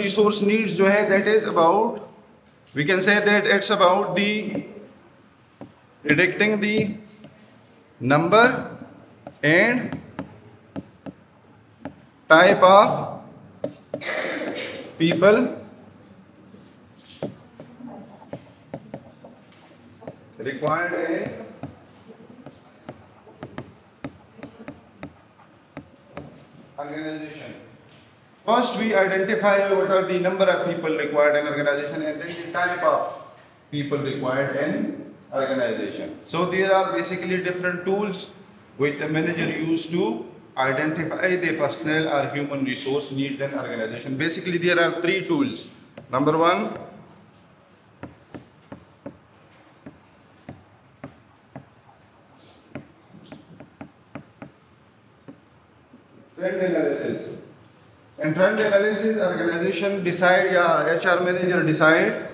resource needs जो है that is about, we can say that it's about the predicting the number and type of people required in organization. First, we identify what are the number of people required in organization and then the type of people required in organization. So there are basically different tools which the manager use to identify the personnel or human resource needs in organization. Basically, there are three tools. Number one, trend analysis. In trend analysis, organization decide, yeah, HR manager decide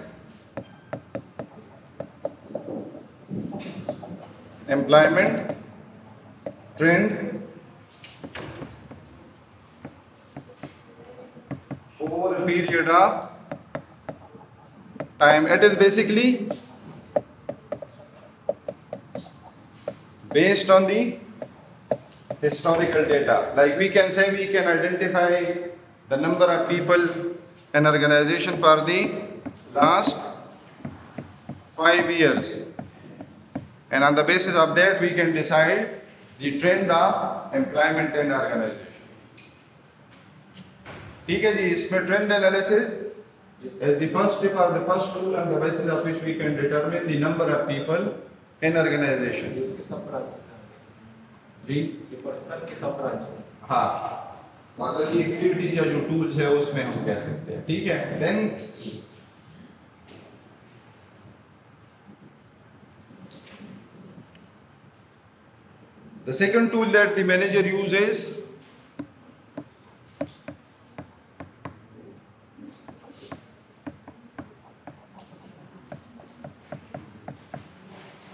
employment trend over a period of time. It is basically based on the historical data. Like we can say, we can identify the number of people in organization for the last 5 years, and on the basis of that we can decide the trend of employment in organization. ठीक है जी, इसमें trend analysis is the first step or the first tool on the basis of which we can determine the number of people in organization. जी ये personal के सब branch, हाँ, मतलब कि activity या जो टूल्स है उसमें हम कह सकते हैं. ठीक है. Then the second tool that the manager uses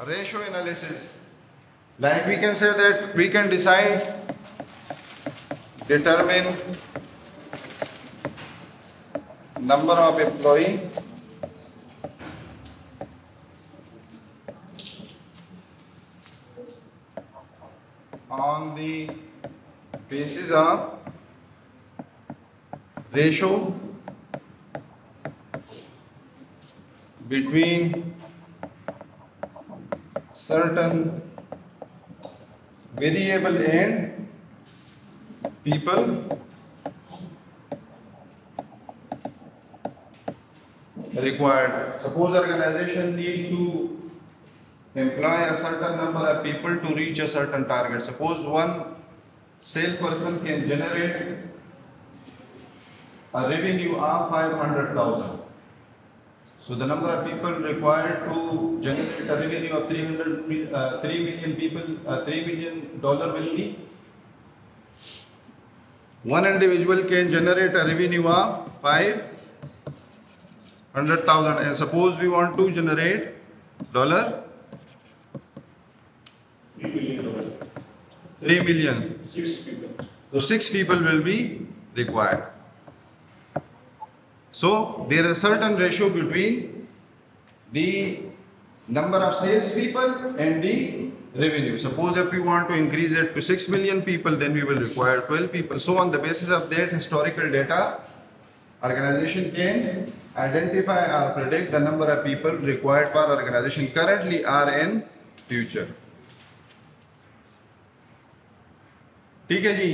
ratio analysis. Like we can say that we can decide, determine number of employee on the basis of ratio between certain variable and people required. Suppose organization need to employ a certain number of people to reach a certain target. Suppose one salesperson can generate a revenue of 500,000. So the number of people required to generate a revenue of 3 million people, $3 million will be, one individual can generate a revenue of 500,000, and suppose we want to generate $3 million. 6 people. So 6 people will be required. So there is a certain ratio between the number of sales people and the revenue. Suppose if we want to increase it to 6 million people, then we will require 12 people. So on the basis of that historical data, organization can identify or predict the number of people required for organization currently or in future. ठीक है जी.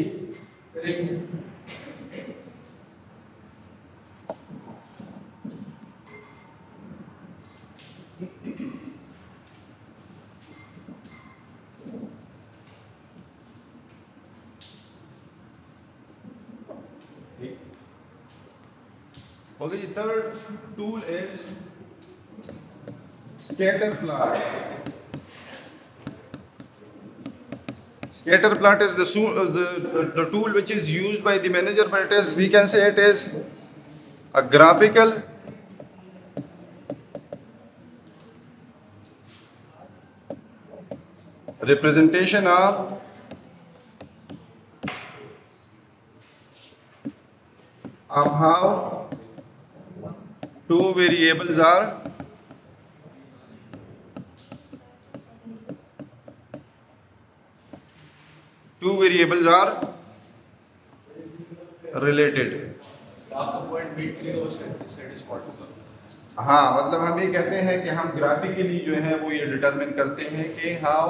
Okay, the third tool is scatter plot. Scatter plot is the tool which is used by the manager, but it is, we can say it is a graphical representation of how two variables are related. आपका point meet करेगा वो satisfied होगा। हाँ, मतलब हम ये कहते हैं कि हम ग्राफिकली जो है वो ये डिटरमिन करते हैं कि how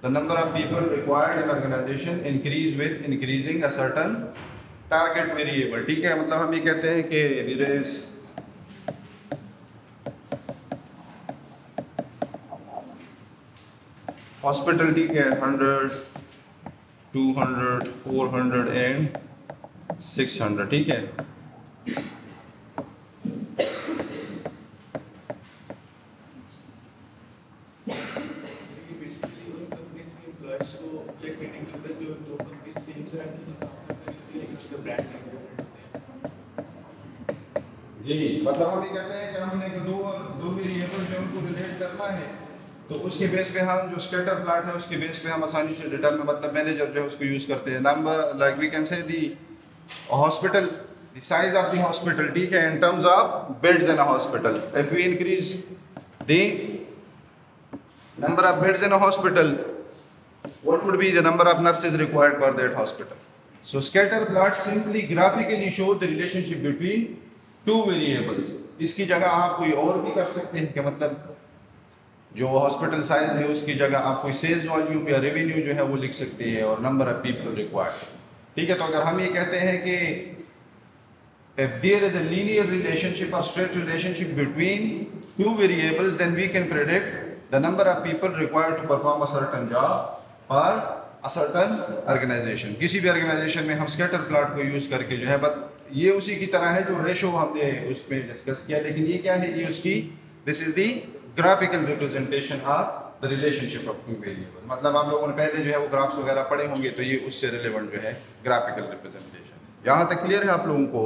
the number of people required in organisation increase with increasing a certain target variable. ठीक है, मतलब हम ये कहते हैं कि देयर इज हॉस्पिटल, ठीक है, 100, 200, 400 एंड 600, ठीक है। ये बेसिकली उन कंपनीज के एम्प्लॉयज को चेक करने के लिए जो दो कंपनीज सेम तरह की काम करते हैं लेकिन उसका ब्रांड नेम डिफरेंट होते हैं। जी, मतलब हम ये कहते हैं कि हमने दो वेरिएबल जो उनको रिलेट करना है, तो उसके बेस पे हम जो स्कैटर प्लॉट है उसके बेस पे हम आसानी से डिटरमिन, मतलब मैनेजर जो है उसको यूज करते हैं। Number like we can say the hospital, the size of the hospital, ठीक है, in terms of beds in a hospital. If we increase the number of beds in a hospital, what would be the number of nurses required for that hospital? So scatter plots simply graphically show the relationship between two variables. इसकी जगह आप कोई और भी कर सकते हैं कि मतलब जो हॉस्पिटल साइज है उसकी जगह आप कोई सेल्स वॉल्यूम या रेवेन्यू जो है वो लिख सकते हैं और नंबर ऑफ पीपल रिक्वायर्ड। ठीक है, तो अगर हम ये कहते हैं कि if there is a linear relationship or straight relationship between two variables, then we can predict the number of people required to perform a certain job for a certain organization. किसी भी organization में हम scatter plot को use करके जो है, but ये उसी की तरह है जो रेशो हमने उसमें डिस्कस किया, लेकिन ये क्या है, ये उसकी this is the graphical representation of the relationship of two variable. मतलब आप लोगों ने पहले जो है वो ग्राफ्स वगैरह पढ़े होंगे, तो ये उससे रिलेवेंट जो है ग्राफिकल रिप्रेजेंटेशन। यहाँ तक क्लियर है आप लोगों को?